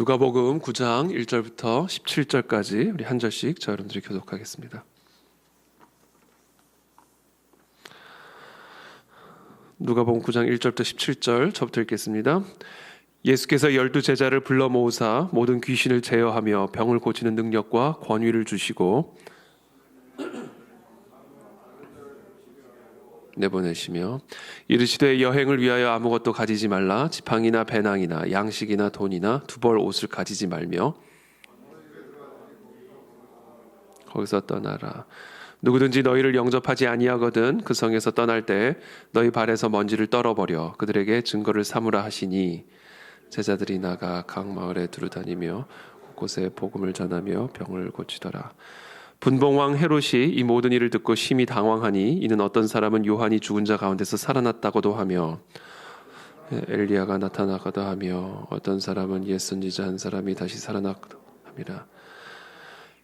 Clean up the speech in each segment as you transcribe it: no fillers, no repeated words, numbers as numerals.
누가복음 9장 1절부터 17절까지 우리 한 절씩 저 여러분들이 교독하겠습니다. 누가복음 9장 1절부터 17절 저부터 읽겠습니다. 예수께서 12제자를 불러 모으사 모든 귀신을 제어하며 병을 고치는 능력과 권위를 주시고 내보내시며 이르시되 여행을 위하여 아무것도 가지지 말라. 지팡이나 배낭이나 양식이나 돈이나 두 벌 옷을 가지지 말며 거기서 떠나라. 누구든지 너희를 영접하지 아니하거든 그 성에서 떠날 때 너희 발에서 먼지를 떨어버려 그들에게 증거를 삼으라 하시니 제자들이 나가 각 마을에 두루다니며 곳곳에 복음을 전하며 병을 고치더라. 분봉왕 헤롯이 이 모든 일을 듣고 심히 당황하니 이는 어떤 사람은 요한이 죽은 자 가운데서 살아났다고도 하며 엘리야가 나타나가도 하며 어떤 사람은 옛 선지자 한 사람이 다시 살아났다고 합니다.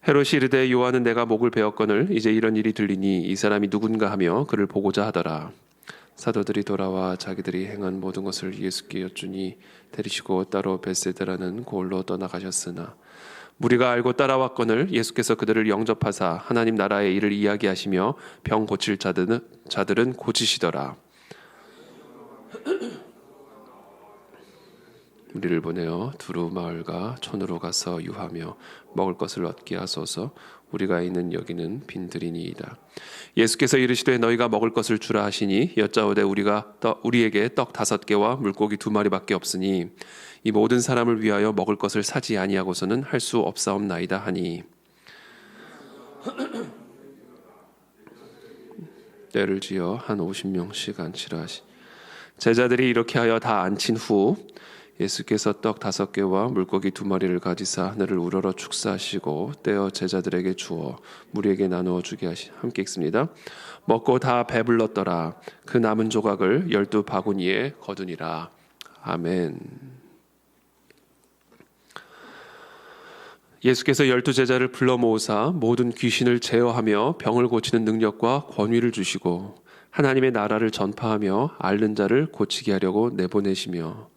헤롯이 이르되 요한은 내가 목을 베었거늘 이제 이런 일이 들리니 이 사람이 누군가 하며 그를 보고자 하더라. 사도들이 돌아와 자기들이 행한 모든 것을 예수께 여쭈니 데리시고 따로 벳세다라는 고을로 떠나가셨으나 무리가 알고 따라왔거늘 예수께서 그들을 영접하사 하나님 나라의 일을 이야기하시며 병 고칠 자들은 고치시더라. 우리를 보내어 두루 마을과 촌으로 가서 유하며 먹을 것을 얻게 하소서. 우리가 있는 여기는 빈들이니이다. 예수께서 이르시되 너희가 먹을 것을 주라 하시니 여짜오되 우리에게 떡 5개와 물고기 2마리밖에 없으니 이 모든 사람을 위하여 먹을 것을 사지 아니하고서는 할 수 없사옵나이다 하니 때를 지어 한 50명씩 앉히라 하시. 제자들이 이렇게 하여 다 앉힌 후 예수께서 떡 5개와 물고기 2마리를 가지사 하늘을 우러러 축사하시고 떼어 제자들에게 주어 무리에게 나누어 주게 하시. 함께 읽습니다. 먹고 다 배불렀더라. 그 남은 조각을 12바구니에 거두니라. 아멘. 예수께서 12제자를 불러 모으사 모든 귀신을 제어하며 병을 고치는 능력과 권위를 주시고 하나님의 나라를 전파하며 앓는 자를 고치게 하려고 내보내시며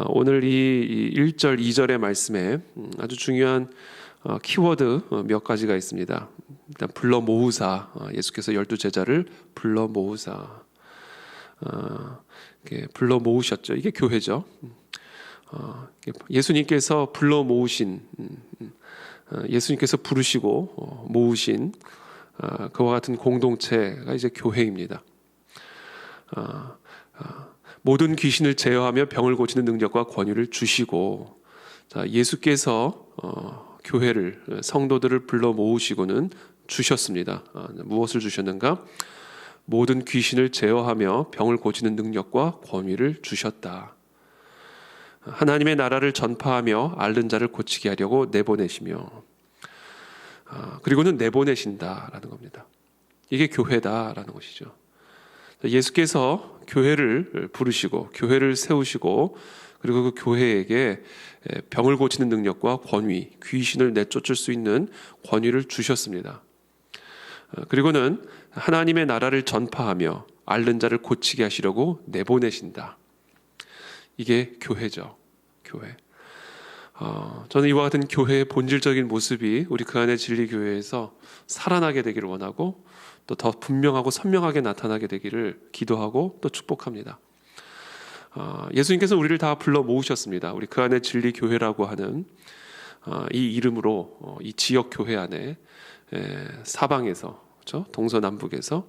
오늘 이 1절, 2절의 말씀에 아주 중요한 키워드 몇 가지가 있습니다. 일단 불러 모으사, 예수께서 12제자를 불러 모으사, 불러 모으셨죠. 이게 교회죠. 예수님께서 불러 모으신, 예수님께서 부르시고 모으신 그와 같은 공동체가 이제 교회입니다. 모든 귀신을 제어하며 병을 고치는 능력과 권위를 주시고, 예수께서 교회를 성도들을 불러 모으시고는 주셨습니다. 무엇을 주셨는가? 모든 귀신을 제어하며 병을 고치는 능력과 권위를 주셨다. 하나님의 나라를 전파하며 앓는 자를 고치게 하려고 내보내시며, 그리고는 내보내신다라는 겁니다. 이게 교회다라는 것이죠. 예수께서 교회를 부르시고 교회를 세우시고 그리고 그 교회에게 병을 고치는 능력과 권위, 귀신을 내쫓을 수 있는 권위를 주셨습니다. 그리고는 하나님의 나라를 전파하며 앓는 자를 고치게 하시려고 내보내신다. 이게 교회죠. 교회. 저는 이와 같은 교회의 본질적인 모습이 우리 그 안의 진리교회에서 살아나게 되기를 원하고 또 더 분명하고 선명하게 나타나게 되기를 기도하고 또 축복합니다. 예수님께서 우리를 다 불러 모으셨습니다. 우리 그 안에 진리교회라고 하는 이 이름으로 이 지역교회 안에 사방에서, 그렇죠? 동서남북에서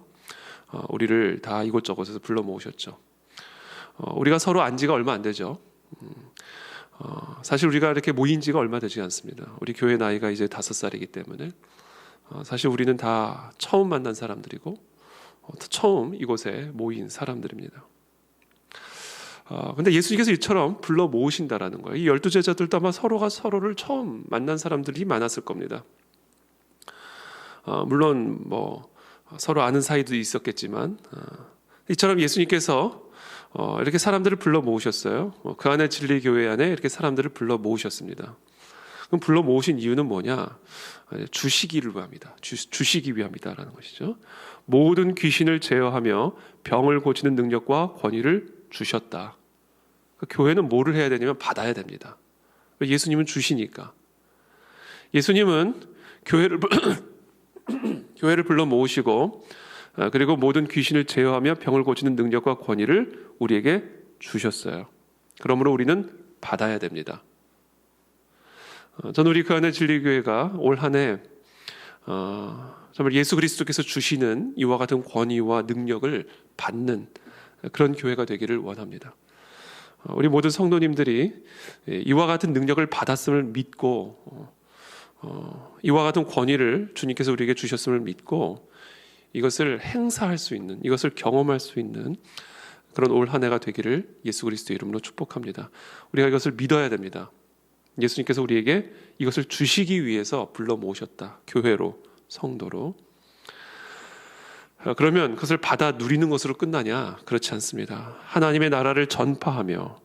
우리를 다 이곳저곳에서 불러 모으셨죠. 우리가 서로 안 지가 얼마 안 되죠. 사실 우리가 이렇게 모인 지가 얼마 되지 않습니다. 우리 교회 나이가 이제 5살이기 때문에 사실 우리는 다 처음 만난 사람들이고 처음 이곳에 모인 사람들입니다. 근데 예수님께서 이처럼 불러 모으신다라는 거예요. 이 12제자들도 아마 서로가 서로를 처음 만난 사람들이 많았을 겁니다. 물론 뭐 서로 아는 사이도 있었겠지만 이처럼 예수님께서 이렇게 사람들을 불러 모으셨어요. 그 안에 진리교회 안에 이렇게 사람들을 불러 모으셨습니다. 그럼 불러 모으신 이유는 뭐냐? 주시기를 위함이다. 주시기 위함이다라는 것이죠. 모든 귀신을 제어하며 병을 고치는 능력과 권위를 주셨다. 교회는 뭐를 해야 되냐면 받아야 됩니다. 예수님은 주시니까. 예수님은 교회를 교회를 불러 모으시고 그리고 모든 귀신을 제어하며 병을 고치는 능력과 권위를 우리에게 주셨어요. 그러므로 우리는 받아야 됩니다. 저는 우리 그 안에 진리교회가 올 한 해 정말 예수 그리스도께서 주시는 이와 같은 권위와 능력을 받는 그런 교회가 되기를 원합니다. 우리 모든 성도님들이 이와 같은 능력을 받았음을 믿고 이와 같은 권위를 주님께서 우리에게 주셨음을 믿고 이것을 행사할 수 있는, 이것을 경험할 수 있는 그런 올 한 해가 되기를 예수 그리스도 이름으로 축복합니다. 우리가 이것을 믿어야 됩니다. 예수님께서 우리에게 이것을 주시기 위해서 불러 모으셨다. 교회로, 성도로. 그러면 그것을 받아 누리는 것으로 끝나냐? 그렇지 않습니다. 하나님의 나라를 전파하며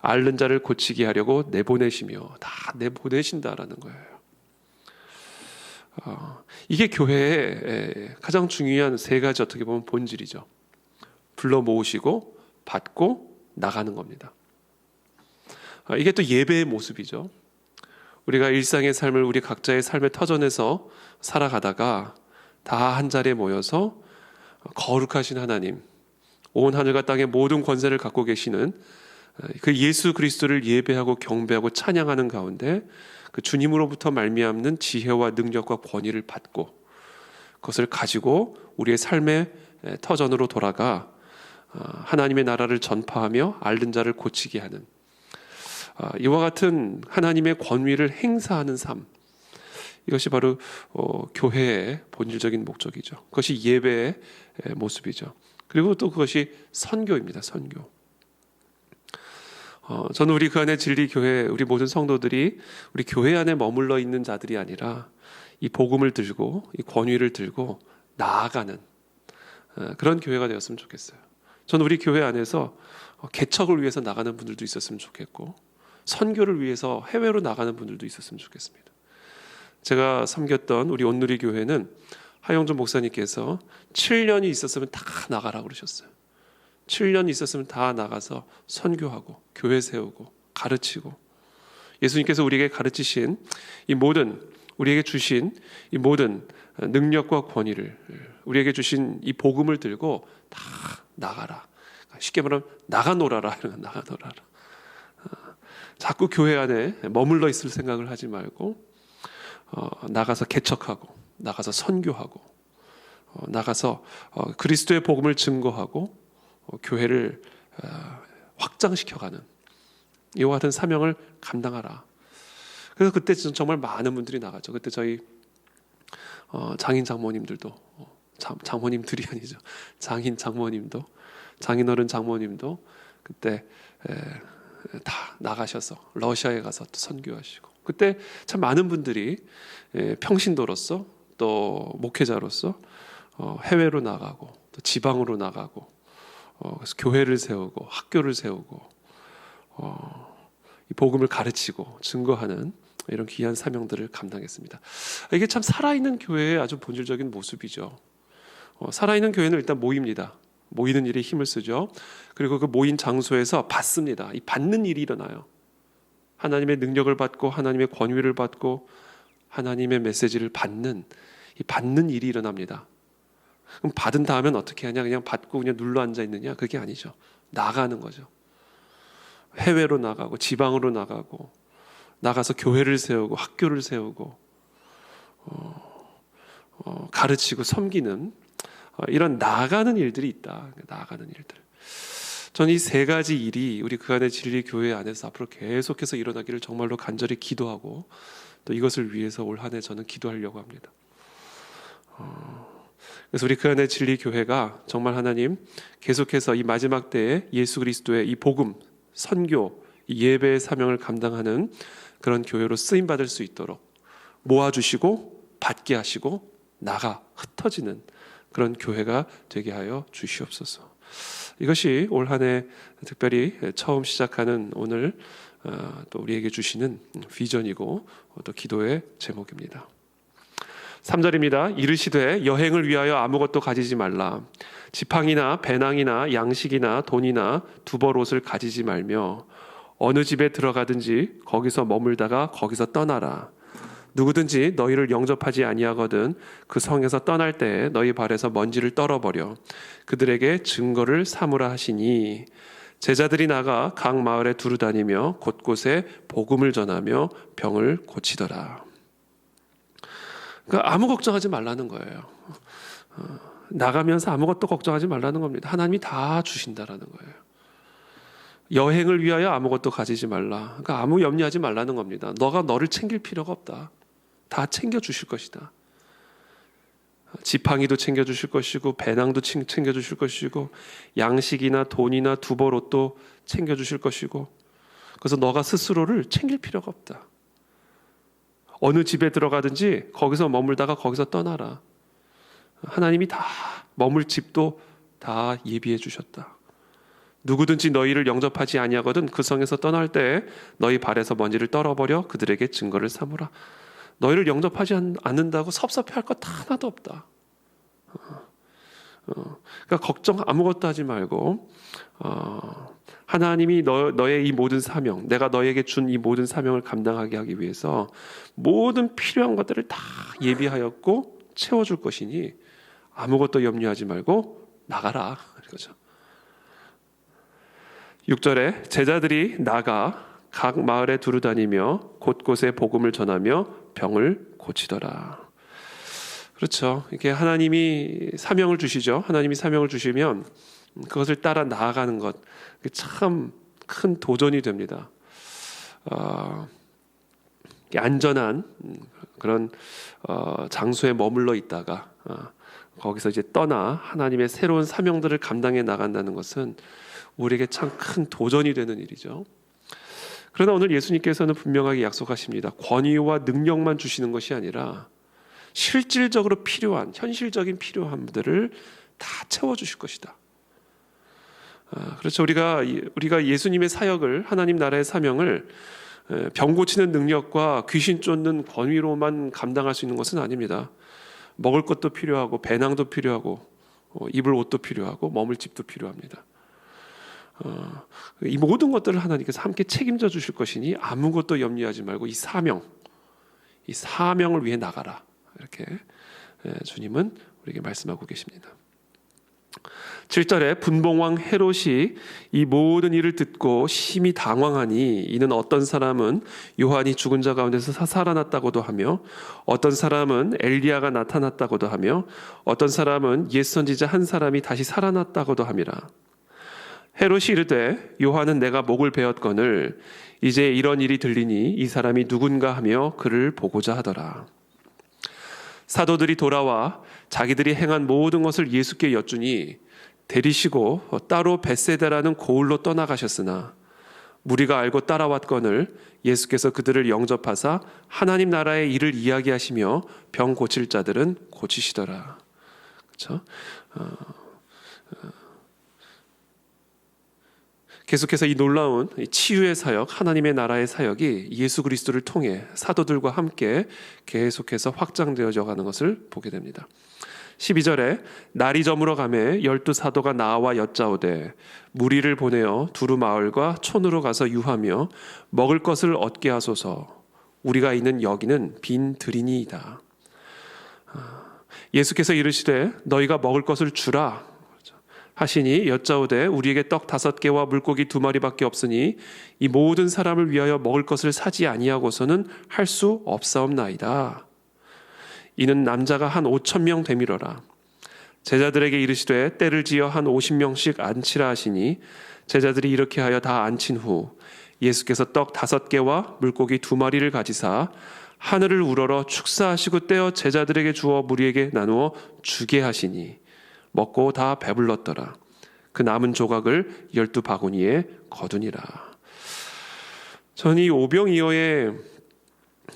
앓는 자를 고치게 하려고 내보내시며 다 내보내신다라는 거예요. 이게 교회의 가장 중요한 세 가지 어떻게 보면 본질이죠. 불러 모으시고 받고 나가는 겁니다. 이게 또 예배의 모습이죠. 우리가 일상의 삶을 우리 각자의 삶의 터전에서 살아가다가 다 한 자리에 모여서 거룩하신 하나님, 온 하늘과 땅의 모든 권세를 갖고 계시는 그 예수 그리스도를 예배하고 경배하고 찬양하는 가운데 그 주님으로부터 말미암는 지혜와 능력과 권위를 받고 그것을 가지고 우리의 삶의 터전으로 돌아가 하나님의 나라를 전파하며 앓는 자를 고치게 하는 이와 같은 하나님의 권위를 행사하는 삶, 이것이 바로 교회의 본질적인 목적이죠. 그것이 예배의 모습이죠. 그리고 또 그것이 선교입니다. 선교. 저는 우리 그 안에 진리 교회, 우리 모든 성도들이 우리 교회 안에 머물러 있는 자들이 아니라 이 복음을 들고 이 권위를 들고 나아가는 그런 교회가 되었으면 좋겠어요. 저는 우리 교회 안에서 개척을 위해서 나가는 분들도 있었으면 좋겠고 선교를 위해서 해외로 나가는 분들도 있었으면 좋겠습니다. 제가 섬겼던 우리 온누리 교회는 하영준 목사님께서 7년이 있었으면 다 나가라고 그러셨어요. 7년 있었으면 다 나가서 선교하고 교회 세우고 가르치고 예수님께서 우리에게 가르치신 이 모든 우리에게 주신 이 모든 능력과 권위를 우리에게 주신 이 복음을 들고 다 나가라. 쉽게 말하면 나가 놀아라. 나가 놀아라. 자꾸 교회 안에 머물러 있을 생각을 하지 말고 나가서 개척하고 나가서 선교하고 나가서 그리스도의 복음을 증거하고 교회를 확장시켜가는 이와 같은 사명을 감당하라. 그래서 그때 정말 많은 분들이 나가죠. 그때 저희 장인 장모님들도 장모님들이 아니죠. 장인 장모님도 장인어른 장모님도 그때 다 나가셔서 러시아에 가서 또 선교하시고 그때 참 많은 분들이 평신도로서 또 목회자로서 해외로 나가고 또 지방으로 나가고 그래서 교회를 세우고 학교를 세우고 이 복음을 가르치고 증거하는 이런 귀한 사명들을 감당했습니다. 이게 참 살아있는 교회의 아주 본질적인 모습이죠. 살아있는 교회는 일단 모입니다. 모이는 일에 힘을 쓰죠. 그리고 그 모인 장소에서 받습니다. 이 받는 일이 일어나요. 하나님의 능력을 받고 하나님의 권위를 받고 하나님의 메시지를 받는 이 받는 일이 일어납니다. 그럼 받은 다음엔 어떻게 하냐? 그냥 받고 그냥 눌러 앉아 있느냐? 그게 아니죠. 나가는 거죠. 해외로 나가고 지방으로 나가고 나가서 교회를 세우고 학교를 세우고 가르치고 섬기는 이런 나아가는 일들이 있다. 나아가는 일들. 저는 이 세 가지 일이 우리 그 안의 진리 교회 안에서 앞으로 계속해서 일어나기를 정말로 간절히 기도하고 또 이것을 위해서 올 한 해 저는 기도하려고 합니다. 그래서 우리 그 안의 진리 교회가 정말 하나님 계속해서 이 마지막 때에 예수 그리스도의 이 복음, 선교, 이 예배의 사명을 감당하는 그런 교회로 쓰임 받을 수 있도록 모아주시고 받게 하시고 나가 흩어지는 그런 교회가 되게 하여 주시옵소서. 이것이 올 한 해 특별히 처음 시작하는 오늘 또 우리에게 주시는 비전이고 또 기도의 제목입니다. 3절입니다. 이르시되 여행을 위하여 아무것도 가지지 말라. 지팡이나 배낭이나 양식이나 돈이나 두벌 옷을 가지지 말며 어느 집에 들어가든지 거기서 머물다가 거기서 떠나라. 누구든지 너희를 영접하지 아니하거든 그 성에서 떠날 때 너희 발에서 먼지를 떨어버려 그들에게 증거를 삼으라 하시니 제자들이 나가 각 마을에 두루 다니며 곳곳에 복음을 전하며 병을 고치더라. 그러니까 아무 걱정하지 말라는 거예요. 나가면서 아무것도 걱정하지 말라는 겁니다. 하나님이 다 주신다라는 거예요. 여행을 위하여 아무것도 가지지 말라. 그러니까 아무 염려하지 말라는 겁니다. 너가 너를 챙길 필요가 없다. 다 챙겨주실 것이다. 지팡이도 챙겨주실 것이고 배낭도 챙겨주실 것이고 양식이나 돈이나 두벌 옷도 챙겨주실 것이고 그래서 너가 스스로를 챙길 필요가 없다. 어느 집에 들어가든지 거기서 머물다가 거기서 떠나라. 하나님이 다 머물 집도 다 예비해 주셨다. 누구든지 너희를 영접하지 아니하거든 그 성에서 떠날 때 너희 발에서 먼지를 떨어버려 그들에게 증거를 삼으라. 너희를 영접하지 않는다고 섭섭해할 것 하나도 없다. 그러니까 걱정 아무것도 하지 말고 하나님이 너의 이 모든 사명, 내가 너에게 준 이 모든 사명을 감당하게 하기 위해서 모든 필요한 것들을 다 예비하였고 채워줄 것이니 아무것도 염려하지 말고 나가라. 그거죠. 6절에 제자들이 나가 각 마을에 두루 다니며 곳곳에 복음을 전하며 병을 고치더라. 그렇죠. 이게 하나님이 사명을 주시죠. 하나님이 사명을 주시면 그것을 따라 나아가는 것 참 큰 도전이 됩니다. 안전한 그런 장소에 머물러 있다가 거기서 이제 떠나 하나님의 새로운 사명들을 감당해 나간다는 것은 우리에게 참 큰 도전이 되는 일이죠. 그러나 오늘 예수님께서는 분명하게 약속하십니다. 권위와 능력만 주시는 것이 아니라 실질적으로 필요한 현실적인 필요함들을 다 채워주실 것이다. 그렇죠. 우리가 예수님의 사역을 하나님 나라의 사명을 병 고치는 능력과 귀신 쫓는 권위로만 감당할 수 있는 것은 아닙니다. 먹을 것도 필요하고 배낭도 필요하고 입을 옷도 필요하고 머물 집도 필요합니다. 이 모든 것들을 하나님께서 함께 책임져 주실 것이니 아무것도 염려하지 말고 이 사명을 위해 나가라. 이렇게 주님은 우리에게 말씀하고 계십니다. 7절에 분봉왕 헤롯이 이 모든 일을 듣고 심히 당황하니 이는 어떤 사람은 요한이 죽은 자 가운데서 살아났다고도 하며 어떤 사람은 엘리야가 나타났다고도 하며 어떤 사람은 옛 선지자 한 사람이 다시 살아났다고도 함이라. 헤롯이 이르되 요한은 내가 목을 베었거늘 이제 이런 일이 들리니 이 사람이 누군가 하며 그를 보고자 하더라. 사도들이 돌아와 자기들이 행한 모든 것을 예수께 여쭈니 데리시고 따로 벳세다라는 고을로 떠나가셨으나 무리가 알고 따라왔거늘 예수께서 그들을 영접하사 하나님 나라의 일을 이야기하시며 병 고칠 자들은 고치시더라. 그렇죠? 계속해서 이 놀라운 치유의 사역, 하나님의 나라의 사역이 예수 그리스도를 통해 사도들과 함께 계속해서 확장되어져 가는 것을 보게 됩니다. 12절에 날이 저물어 가매 12 사도가 나와 여짜오되 무리를 보내어 두루 마을과 촌으로 가서 유하며 먹을 것을 얻게 하소서. 우리가 있는 여기는 빈 들이니이다. 예수께서 이르시되 너희가 먹을 것을 주라 하시니 여짜오되 우리에게 떡 5개와 물고기 2마리밖에 없으니 이 모든 사람을 위하여 먹을 것을 사지 아니하고서는 할 수 없사옵나이다. 이는 남자가 한 5,000명 되밀어라. 제자들에게 이르시되 때를 지어 한 50명씩 앉히라 하시니 제자들이 이렇게 하여 다 앉힌 후 예수께서 떡 5개와 물고기 2마리를 가지사 하늘을 우러러 축사하시고 떼어 제자들에게 주어 무리에게 나누어 주게 하시니 먹고 다 배불렀더라. 그 남은 조각을 12바구니에 거두니라. 저는 이 오병이어의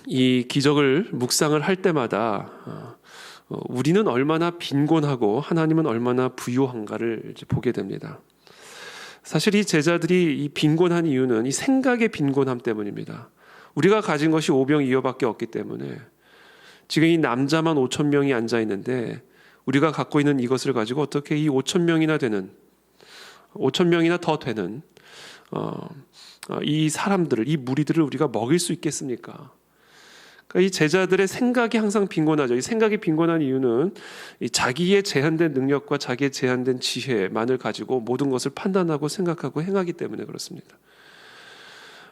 이 기적을 묵상을 할 때마다 우리는 얼마나 빈곤하고 하나님은 얼마나 부유한가를 이제 보게 됩니다. 사실 이 제자들이 이 빈곤한 이유는 이 생각의 빈곤함 때문입니다. 우리가 가진 것이 오병이어밖에 없기 때문에 지금 이 남자만 5,000명이 앉아 있는데 우리가 갖고 있는 이것을 가지고 어떻게 이 5,000명이나 되는 5,000명이나 더 되는 이 사람들을, 이 무리들을 우리가 먹일 수 있겠습니까? 그러니까 이 제자들의 생각이 항상 빈곤하죠. 이 생각이 빈곤한 이유는 이 자기의 제한된 능력과 자기의 제한된 지혜만을 가지고 모든 것을 판단하고 생각하고 행하기 때문에 그렇습니다.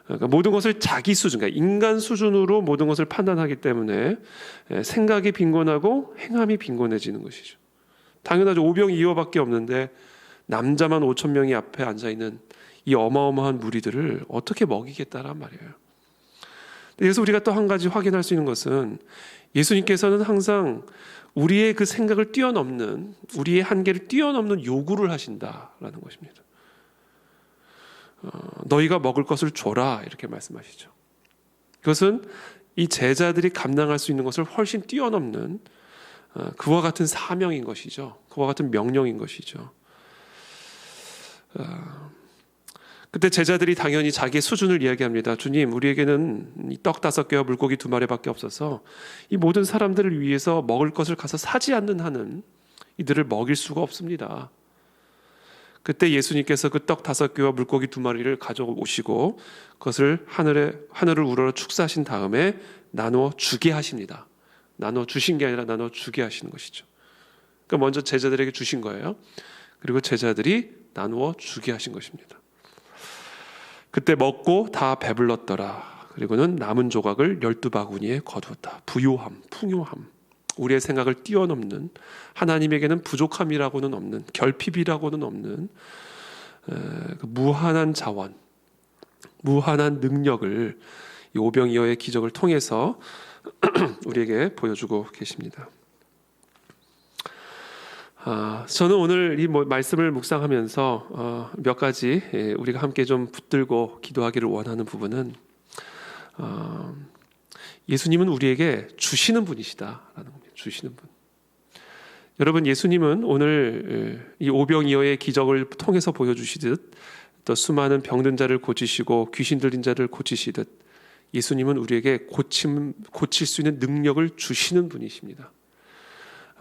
그러니까 모든 것을 자기 수준, 그러니까 인간 수준으로 모든 것을 판단하기 때문에 생각이 빈곤하고 행함이 빈곤해지는 것이죠. 당연하죠. 오병이어밖에 없는데 남자만 5천 명이 앞에 앉아 있는 이 어마어마한 무리들을 어떻게 먹이겠다란 말이에요. 그래서 우리가 또 한 가지 확인할 수 있는 것은 예수님께서는 항상 우리의 그 생각을 뛰어넘는, 우리의 한계를 뛰어넘는 요구를 하신다라는 것입니다. 너희가 먹을 것을 줘라 이렇게 말씀하시죠. 그것은 이 제자들이 감당할 수 있는 것을 훨씬 뛰어넘는 그와 같은 사명인 것이죠. 그와 같은 명령인 것이죠. 그때 제자들이 당연히 자기의 수준을 이야기합니다. 주님, 우리에게는 이 떡 5개와 물고기 2마리밖에 없어서 이 모든 사람들을 위해서 먹을 것을 가서 사지 않는 한은 이들을 먹일 수가 없습니다. 그때 예수님께서 그 떡 5개와 물고기 2마리를 가져오시고 그것을 하늘을 우러러 축사하신 다음에 나누어 주게 하십니다. 나누어 주신 게 아니라 나누어 주게 하시는 것이죠. 그러니까 먼저 제자들에게 주신 거예요. 그리고 제자들이 나누어 주게 하신 것입니다. 그때 먹고 다 배불렀더라. 그리고는 남은 조각을 12바구니에 거두었다. 부요함, 풍요함, 우리의 생각을 뛰어넘는, 하나님에게는 부족함이라고는 없는, 결핍이라고는 없는 무한한 자원, 무한한 능력을 이 오병이어의 기적을 통해서 우리에게 보여주고 계십니다. 저는 오늘 이 말씀을 묵상하면서 몇 가지 우리가 함께 좀 붙들고 기도하기를 원하는 부분은 예수님은 우리에게 주시는 분이시다라는 겁니다. 주시는 분. 여러분, 예수님은 오늘 이 오병이어의 기적을 통해서 보여주시듯 또 수많은 병든 자를 고치시고 귀신 들린 자를 고치시듯 예수님은 우리에게 고칠 수 있는 능력을 주시는 분이십니다.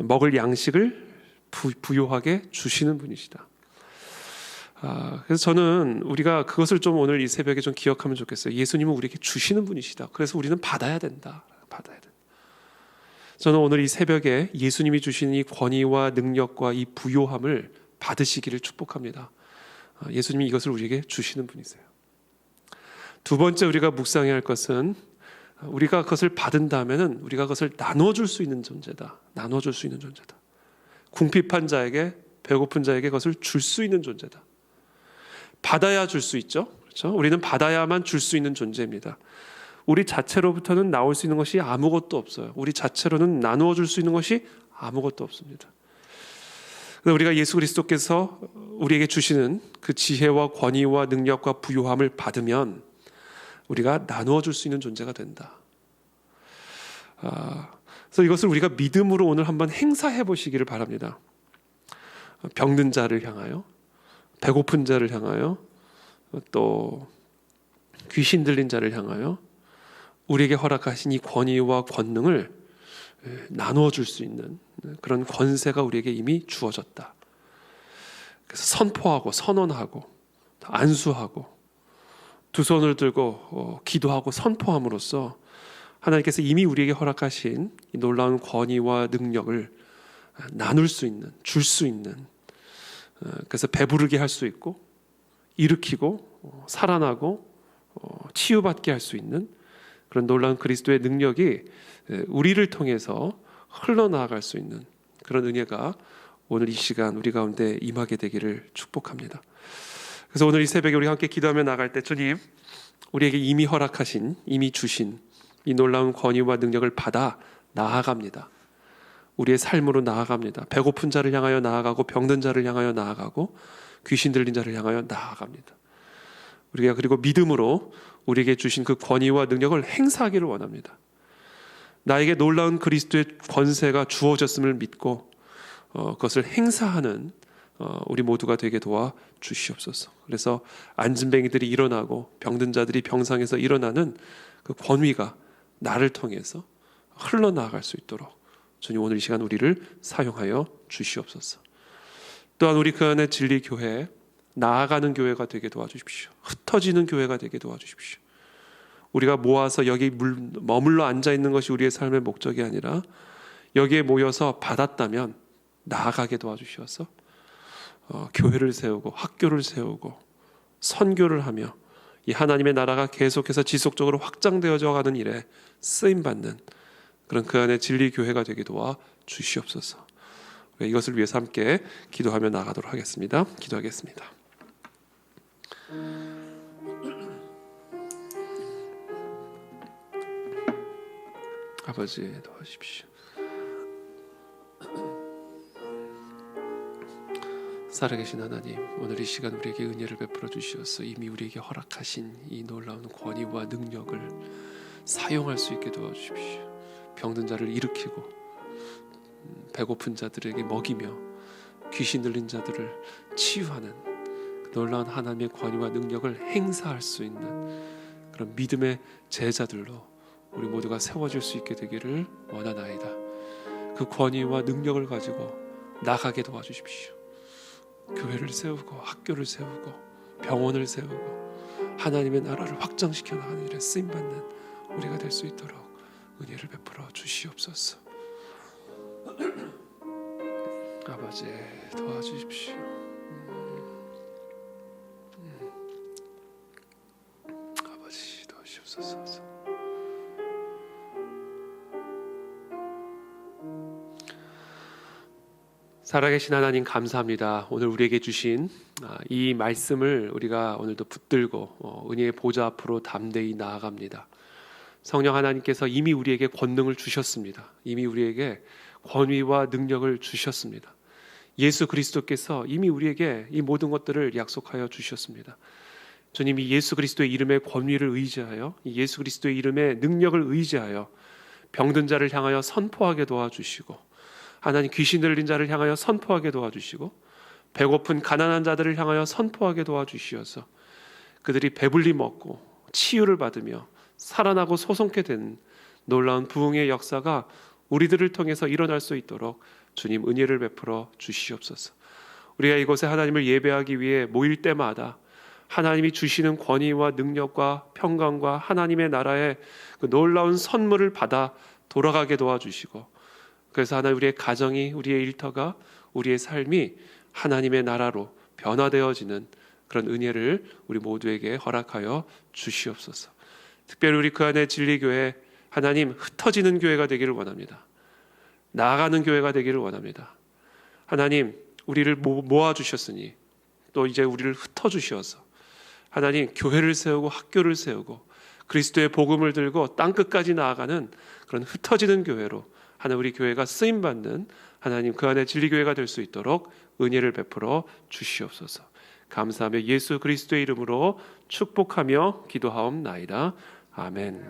먹을 양식을 부요하게 주시는 분이시다. 그래서 저는 우리가 그것을 좀 오늘 이 새벽에 좀 기억하면 좋겠어요. 예수님은 우리에게 주시는 분이시다. 그래서 우리는 받아야 된다. 받아야 된다. 저는 오늘 이 새벽에 예수님이 주시는 이 권위와 능력과 이 부요함을 받으시기를 축복합니다. 예수님이 이것을 우리에게 주시는 분이세요. 두 번째 우리가 묵상해야 할 것은 우리가 그것을 받은 다음에는 우리가 그것을 나눠줄 수 있는 존재다. 나눠줄 수 있는 존재다. 궁핍한 자에게, 배고픈 자에게 그것을 줄 수 있는 존재다. 받아야 줄 수 있죠. 그렇죠? 우리는 받아야만 줄 수 있는 존재입니다. 우리 자체로부터는 나올 수 있는 것이 아무것도 없어요. 우리 자체로는 나누어 줄 수 있는 것이 아무것도 없습니다. 우리가 예수 그리스도께서 우리에게 주시는 그 지혜와 권위와 능력과 부요함을 받으면 우리가 나누어 줄 수 있는 존재가 된다. 그래서 이것을 우리가 믿음으로 오늘 한번 행사해 보시기를 바랍니다. 병든 자를 향하여, 배고픈 자를 향하여, 또 귀신 들린 자를 향하여 우리에게 허락하신 이 권위와 권능을 나누어 줄 수 있는 그런 권세가 우리에게 이미 주어졌다. 그래서 선포하고 선언하고 안수하고 두 손을 들고 기도하고 선포함으로써 하나님께서 이미 우리에게 허락하신 이 놀라운 권위와 능력을 나눌 수 있는, 줄 수 있는, 그래서 배부르게 할 수 있고 일으키고 살아나고 치유받게 할 수 있는 그런 놀라운 그리스도의 능력이 우리를 통해서 흘러나갈 수 있는 그런 은혜가 오늘 이 시간 우리 가운데 임하게 되기를 축복합니다. 그래서 오늘 이 새벽에 우리 함께 기도하며 나갈 때 주님, 우리에게 이미 허락하신, 이미 주신 이 놀라운 권위와 능력을 받아 나아갑니다. 우리의 삶으로 나아갑니다. 배고픈 자를 향하여 나아가고 병든 자를 향하여 나아가고 귀신 들린 자를 향하여 나아갑니다. 우리가 그리고 믿음으로 우리에게 주신 그 권위와 능력을 행사하기를 원합니다. 나에게 놀라운 그리스도의 권세가 주어졌음을 믿고 그것을 행사하는 우리 모두가 되게 도와 주시옵소서. 그래서 안진뱅이들이 일어나고 병든 자들이 병상에서 일어나는 그 권위가 나를 통해서 흘러나갈 수 있도록 주님 오늘 이 시간 우리를 사용하여 주시옵소서. 또한 우리 그 안에 진리교회 나아가는 교회가 되게 도와주십시오. 흩어지는 교회가 되게 도와주십시오. 우리가 모아서 여기 머물러 앉아있는 것이 우리의 삶의 목적이 아니라 여기에 모여서 받았다면 나아가게 도와주시어서 교회를 세우고 학교를 세우고 선교를 하며 이 하나님의 나라가 계속해서 지속적으로 확장되어져 가는 일에 쓰임받는 그런 그 안에 진리 교회가 되게 도와 주시옵소서. 이것을 위해서 함께 기도하며 나가도록 하겠습니다. 기도하겠습니다. 아버지 도와주십시오. 살아계신 하나님, 오늘 이 시간 우리에게 은혜를 베풀어 주시어서 이미 우리에게 허락하신 이 놀라운 권위와 능력을 사용할 수 있게 도와주십시오. 병든 자를 일으키고 배고픈 자들에게 먹이며 귀신 들린 자들을 치유하는 놀라운 하나님의 권위와 능력을 행사할 수 있는 그런 믿음의 제자들로 우리 모두가 세워질 수 있게 되기를 원하나이다. 그 권위와 능력을 가지고 나가게 도와주십시오. 교회를 세우고 학교를 세우고 병원을 세우고 하나님의 나라를 확장시켜 나가는 일에 쓰임받는 우리가 될 수 있도록 은혜를 베풀어 주시옵소서. 아버지 도와주십시오. 아버지 도와주옵소서. 살아계신 하나님 감사합니다. 오늘 우리에게 주신 이 말씀을 우리가 오늘도 붙들고 은혜의 보좌 앞으로 담대히 나아갑니다. 성령 하나님께서 이미 우리에게 권능을 주셨습니다. 이미 우리에게 권위와 능력을 주셨습니다. 예수 그리스도께서 이미 우리에게 이 모든 것들을 약속하여 주셨습니다. 주님이 예수 그리스도의 이름의 권위를 의지하여 이 예수 그리스도의 이름의 능력을 의지하여 병든 자를 향하여 선포하게 도와주시고 하나님 귀신 들린 자를 향하여 선포하게 도와주시고 배고픈 가난한 자들을 향하여 선포하게 도와주시어서 그들이 배불리 먹고 치유를 받으며 살아나고 소송케 된 놀라운 부흥의 역사가 우리들을 통해서 일어날 수 있도록 주님 은혜를 베풀어 주시옵소서. 우리가 이곳에 하나님을 예배하기 위해 모일 때마다 하나님이 주시는 권위와 능력과 평강과 하나님의 나라의 그 놀라운 선물을 받아 돌아가게 도와주시고 그래서 하나님 우리의 가정이 우리의 일터가 우리의 삶이 하나님의 나라로 변화되어지는 그런 은혜를 우리 모두에게 허락하여 주시옵소서. 특별히 우리 그 안에 진리교회 하나님 흩어지는 교회가 되기를 원합니다. 나아가는 교회가 되기를 원합니다. 하나님 우리를 모아주셨으니 또 이제 우리를 흩어주셔서 하나님 교회를 세우고 학교를 세우고 그리스도의 복음을 들고 땅끝까지 나아가는 그런 흩어지는 교회로 하나님 우리 교회가 쓰임받는 하나님 그 안에 진리교회가 될 수 있도록 은혜를 베풀어 주시옵소서. 감사하며 예수 그리스도의 이름으로 축복하며 기도하옵나이다. 아멘.